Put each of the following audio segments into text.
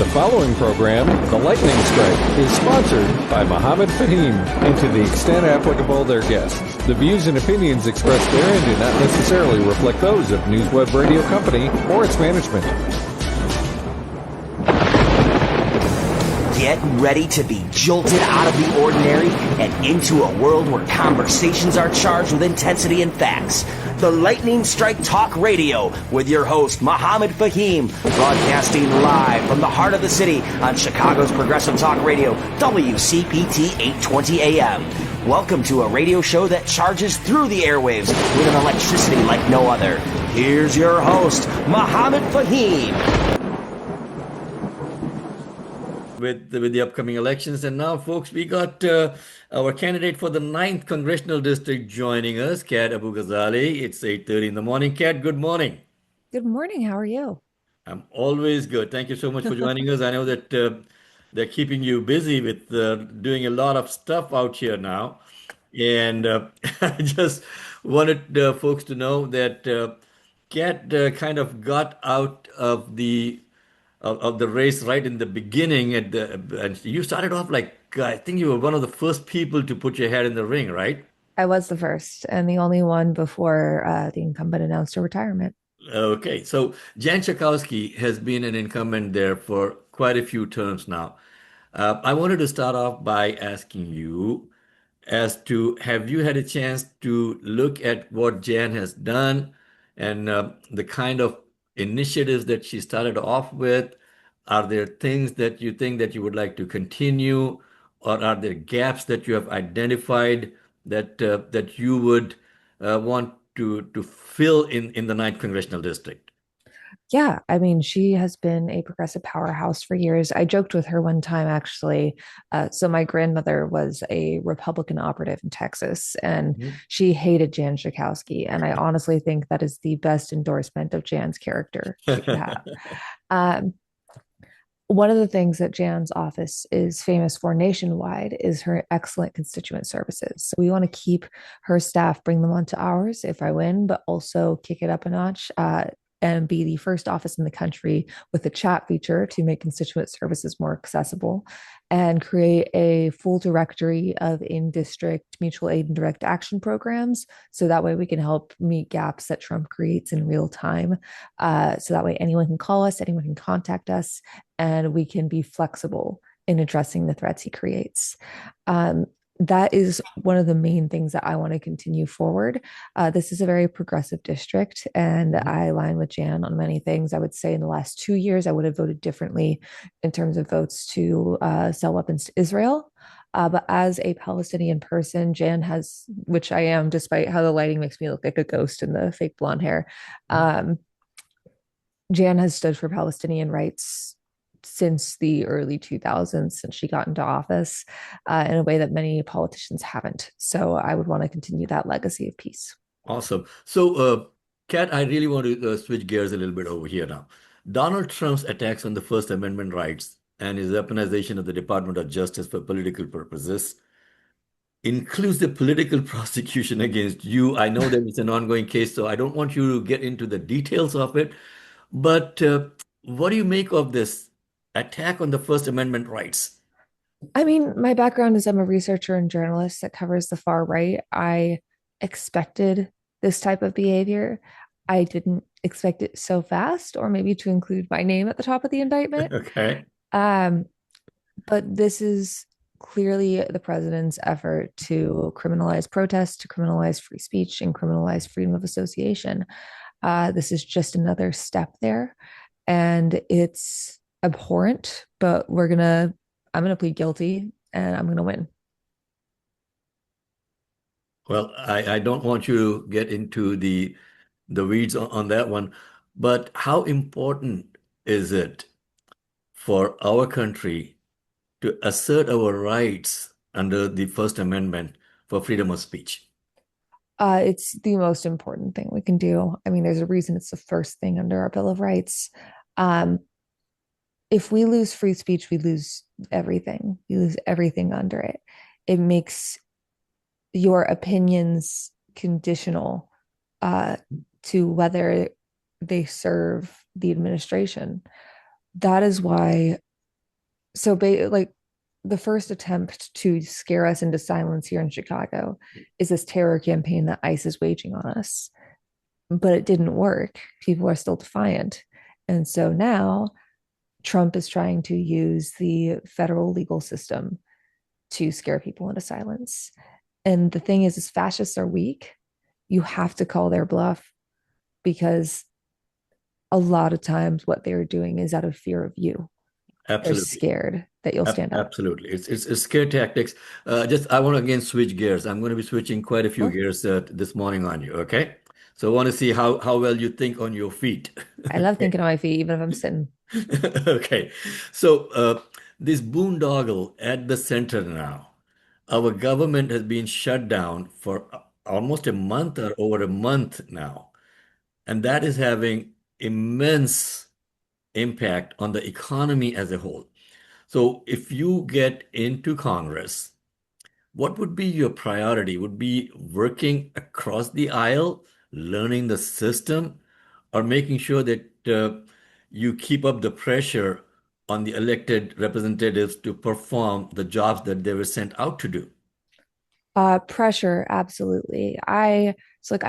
The following program, The Lightning Strike, is sponsored by Mohammed Fahim, and to the extent applicable, their guests. The views and opinions expressed therein do not necessarily reflect those of NewsWeb Radio Company or its management. Get ready to be jolted out of the ordinary and into a world where conversations are charged with intensity and facts. The Lightning Strike Talk Radio with your host, Mohammed Fahim, broadcasting live from the heart of the city on Chicago's Progressive Talk Radio, WCPT 820 AM. Welcome to a radio show that charges through the airwaves with an electricity like no other. Here's your host, Mohammed Fahim. With the upcoming elections. And now, folks, we got our candidate for the 9th Congressional District joining us, Kat Abughazaleh. It's 8:30 in the morning. Kat, good morning. Good morning. How are you? I'm always good. Thank you so much for joining us. I know that they're keeping you busy with doing a lot of stuff out here now. And I just wanted folks to know that Kat kind of got out of the race right in the beginning. And you started off like, I think you were one of the first people to put your head in the ring, right? I was the first and the only one before the incumbent announced her retirement. Okay, so Jan Schakowsky has been an incumbent there for quite a few terms now. I wanted to start off by asking you as to, have you had a chance to look at what Jan has done and the kind of initiatives that she started off with? Are there things that you think that you would like to continue, or are there gaps that you have identified that you would want to fill in the 9th Congressional District? Yeah, I mean, she has been a progressive powerhouse for years. I joked with her one time, actually. So my grandmother was a Republican operative in Texas, and she hated Jan Schakowsky. And I honestly think that is the best endorsement of Jan's character she could have. One of the things that Jan's office is famous for nationwide is her excellent constituent services. So we want to keep her staff, bring them onto ours if I win, but also kick it up a notch and be the first office in the country with a chat feature to make constituent services more accessible, and create a full directory of in-district mutual aid and direct action programs. So that way we can help meet gaps that Trump creates in real time. So that way anyone can call us, anyone can contact us, and we can be flexible in addressing the threats he creates. That is one of the main things that I want to continue forward. This is a very progressive district, and I align with Jan on many things. I would say in the last 2 years, I would have voted differently in terms of votes to sell weapons to Israel. But as a Palestinian person, Jan has, which I am, despite how the lighting makes me look like a ghost in the fake blonde hair, Jan has stood for Palestinian rights since the early 2000s, since she got into office, in a way that many politicians haven't. So I would want to continue that legacy of peace. Awesome. So, Kat, I really want to switch gears a little bit over here now. Donald Trump's attacks on the First Amendment rights and his weaponization of the Department of Justice for political purposes includes the political prosecution against you. I know that it's an ongoing case, so I don't want you to get into the details of it. But what do you make of this attack on the First Amendment rights? I mean, my background is I'm a researcher and journalist that covers the far right. I expected this type of behavior. I didn't expect it so fast, or maybe to include my name at the top of the indictment. Okay. But this is clearly the president's effort to criminalize protest, to criminalize free speech, and criminalize freedom of association. This is just another step there, and it's abhorrent, but I'm gonna plead guilty and I'm gonna win. Well, I don't want you to get into the weeds on that one, but how important is it for our country to assert our rights under the First Amendment for freedom of speech? It's the most important thing we can do. I mean, there's a reason it's the first thing under our Bill of Rights. If we lose free speech, we lose everything. We lose everything under it. It makes your opinions conditional to whether they serve the administration. That is why So, like, the first attempt to scare us into silence here in Chicago is this terror campaign that ICE is waging on us. But it didn't work. People are still defiant. And so now Trump is trying to use the federal legal system to scare people into silence. And the thing is fascists are weak. You have to call their bluff because a lot of times what they're doing is out of fear of you. They're Absolutely. scared that you'll stand up. Absolutely. It's scare tactics. Just I want to again switch gears. I'm going to be switching quite a few Sure. gears this morning on you. Okay. So I want to see how well you think on your feet. I love thinking on my feet, even if I'm sitting. Okay. So this boondoggle at the center now, our government has been shut down for almost a month or over a month now. And that is having immense impact on the economy as a whole. So if you get into Congress, what would be your priority? Would be working across the aisle, learning the system, or making sure that you keep up the pressure on the elected representatives to perform the jobs that they were sent out to do? Pressure, absolutely. I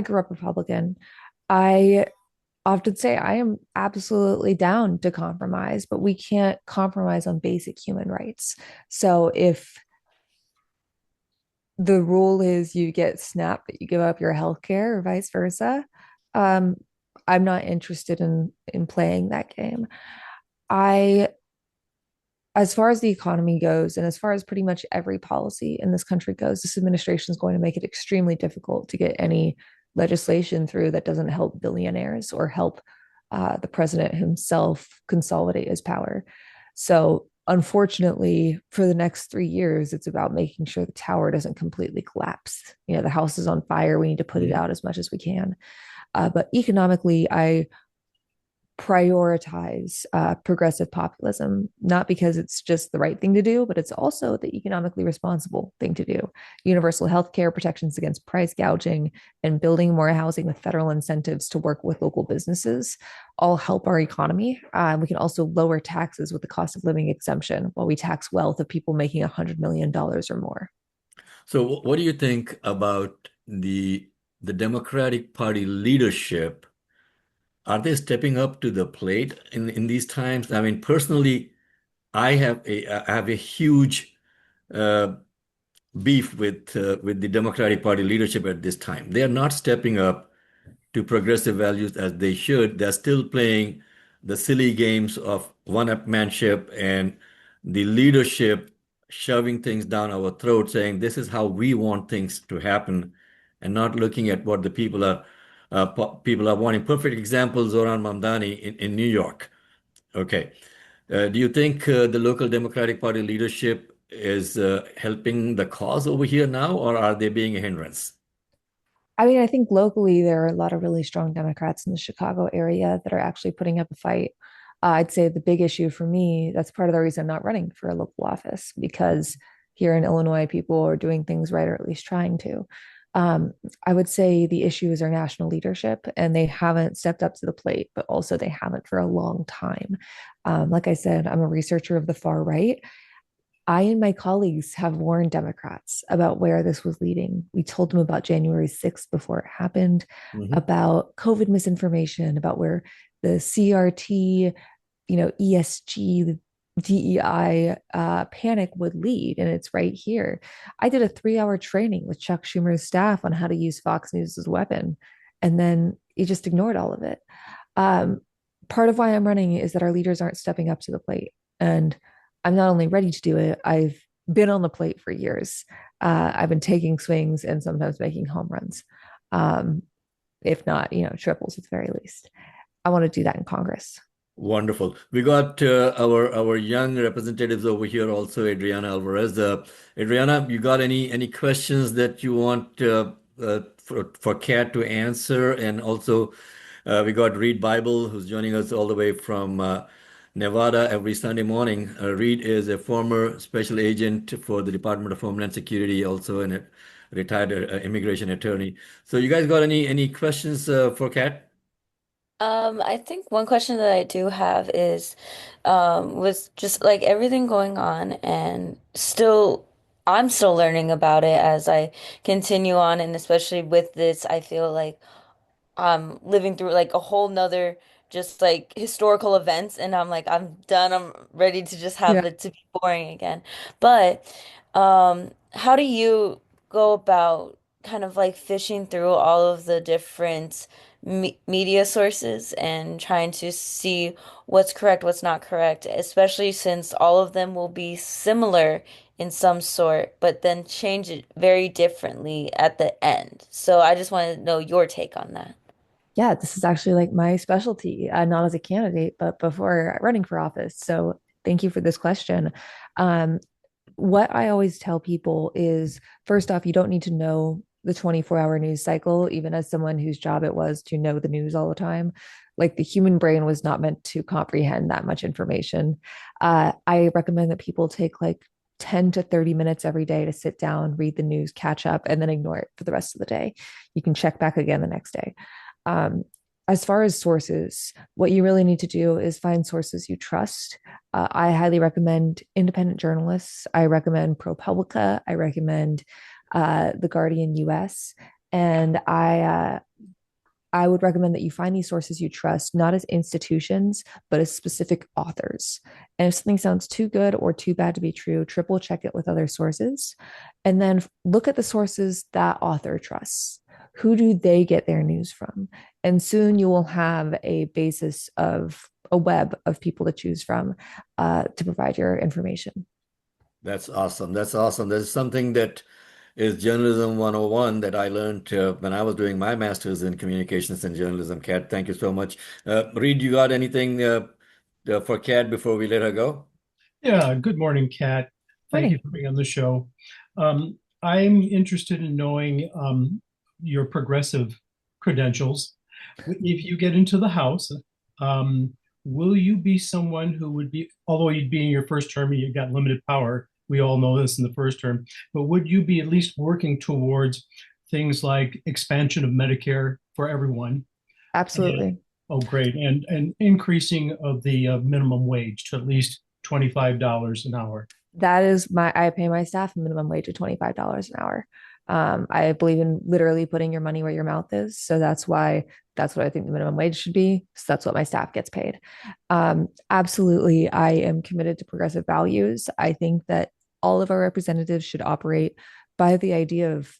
grew up Republican. I often say I am absolutely down to compromise, but we can't compromise on basic human rights. So if the rule is you get SNAP, but you give up your health care or vice versa, um, I'm not interested in playing that game. I as far as the economy goes, and as far as pretty much every policy in this country goes, this administration is going to make it extremely difficult to get any legislation through that doesn't help billionaires or help the president himself consolidate his power. So, unfortunately, for the next 3 years, it's about making sure the tower doesn't completely collapse. The house is on fire. We need to put it Mhm. out as much as we can. But economically, I prioritize progressive populism, not because it's just the right thing to do, but it's also the economically responsible thing to do. Universal health care, protections against price gouging, and building more housing with federal incentives to work with local businesses all help our economy. We can also lower taxes with the cost of living exemption while we tax wealth of people making $100 million or more. So, what do you think about the Democratic Party leadership? Are they stepping up to the plate in these times? I mean, personally, I have a huge uh, beef with the Democratic Party leadership at this time. They are not stepping up to progressive values as they should. They're still playing the silly games of one-upmanship and the leadership shoving things down our throat, saying this is how we want things to happen, and not looking at what the people are wanting. Perfect example, Zoran Mamdani in New York. Okay. Do you think the local Democratic Party leadership is helping the cause over here now, or are they being a hindrance? I mean, I think locally there are a lot of really strong Democrats in the Chicago area that are actually putting up a fight. I'd say the big issue for me, that's part of the reason I'm not running for a local office, because here in Illinois, people are doing things right, or at least trying to. Um, I would say the issue is our national leadership, and they haven't stepped up to the plate, but also they haven't for a long time. Like I said, I'm a researcher of the far right. I and my colleagues have warned Democrats about where this was leading. We told them about January 6th before it happened, Mhm. about COVID misinformation, about where the CRT, ESG, the DEI panic would lead. And it's right here. I did a 3 hour training with Chuck Schumer's staff on how to use Fox News as a weapon. And then he just ignored all of it. Um, Part of why I'm running is that our leaders aren't stepping up to the plate. And I'm not only ready to do it, I've been on the plate for years. I've been taking swings and sometimes making home runs, um, if not, triples at the very least. I want to do that in Congress. Wonderful. We got our young representatives over here also, Adriana Alvarez. Adriana, you got any questions that you want for Kat to answer? And also, we got Reed Bible, who's joining us all the way from Nevada every Sunday morning. Reed is a former special agent for the Department of Homeland Security, also a retired immigration attorney. So, you guys got any questions for Kat? I think one question that I do have is, with just like everything going on and I'm still learning about it as I continue on, and especially with this, I feel like I'm living through like a whole nother just like historical events, and I'm like I'm done. I'm ready to just Yeah. have it to be boring again. But how do you go about kind of like fishing through all of the different media sources and trying to see what's correct, what's not correct, especially since all of them will be similar in some sort, but then change it very differently at the end. So I just want to know your take on that. Yeah, this is actually like my specialty, not as a candidate, but before running for office. So thank you for this question. Um, what I always tell people is first off, you don't need to know the 24-hour news cycle, even as someone whose job it was to know the news all the time. Like the human brain was not meant to comprehend that much information. I recommend that people take like 10 to 30 minutes every day to sit down, read the news, catch up, and then ignore it for the rest of the day. You can check back again the next day. Um, as far as sources, what you really need to do is find sources you trust. I highly recommend independent journalists. I recommend ProPublica. I recommend The Guardian US. And I would recommend that you find these sources you trust, not as institutions, but as specific authors. And if something sounds too good or too bad to be true, triple check it with other sources. And then look at the sources that author trusts. Who do they get their news from? And soon you will have a basis of a web of people to choose from to provide your information. That's awesome. That's awesome. There's something that is journalism 101 that I learned when I was doing my master's in communications and journalism. Kat, thank you so much. Reed, you got anything for Kat before we let her go? Yeah, good morning, Kat. Thank you Morning. for being on the show. I'm interested in knowing your progressive credentials. If you get into the House, um, will you be someone who would be, although you'd be in your first term, you got limited power. We all know this in the first term, but would you be at least working towards things like expansion of Medicare for everyone? And, Absolutely. oh, great. And increasing of the minimum wage to at least $25 an hour. That is I pay my staff a minimum wage of $25 an hour. I believe in literally putting your money where your mouth is. So that's what I think the minimum wage should be. So that's what my staff gets paid. Absolutely. I am committed to progressive values. I think that all of our representatives should operate by the idea of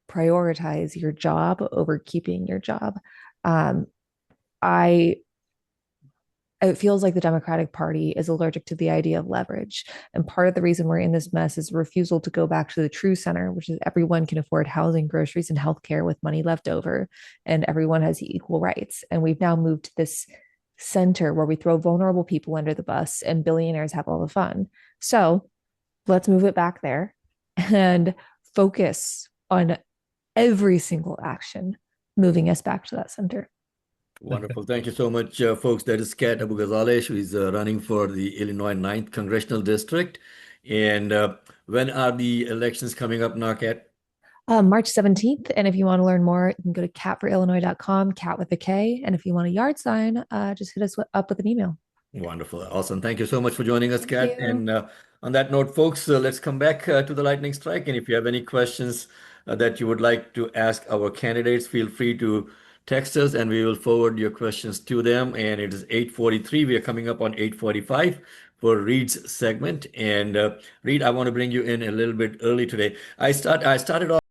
prioritize your job over keeping your job. Um, I it feels like the Democratic Party is allergic to the idea of leverage. And part of the reason we're in this mess is refusal to go back to the true center, which is everyone can afford housing, groceries, and healthcare with money left over, and everyone has equal rights. And we've now moved to this center where we throw vulnerable people under the bus and billionaires have all the fun. So let's move it back there and focus on every single action moving us back to that center. Wonderful. Thank you so much, folks. That is Kat Abughazaleh. She is running for the Illinois Ninth Congressional District. And when are the elections coming up now, Kat? March 17th. And if you want to learn more, you can go to catforillinois.com, cat with a K. And if you want a yard sign, just hit us up with an email. Wonderful. Awesome. Thank you so much for joining us, Thank Kat. you. And on that note, folks, let's come back to the lightning strike. And if you have any questions that you would like to ask our candidates, feel free to text us and we will forward your questions to them. And it is 8:43. We are coming up on 8:45 for Reed's segment. And Reed, I want to bring you in a little bit early today. I started off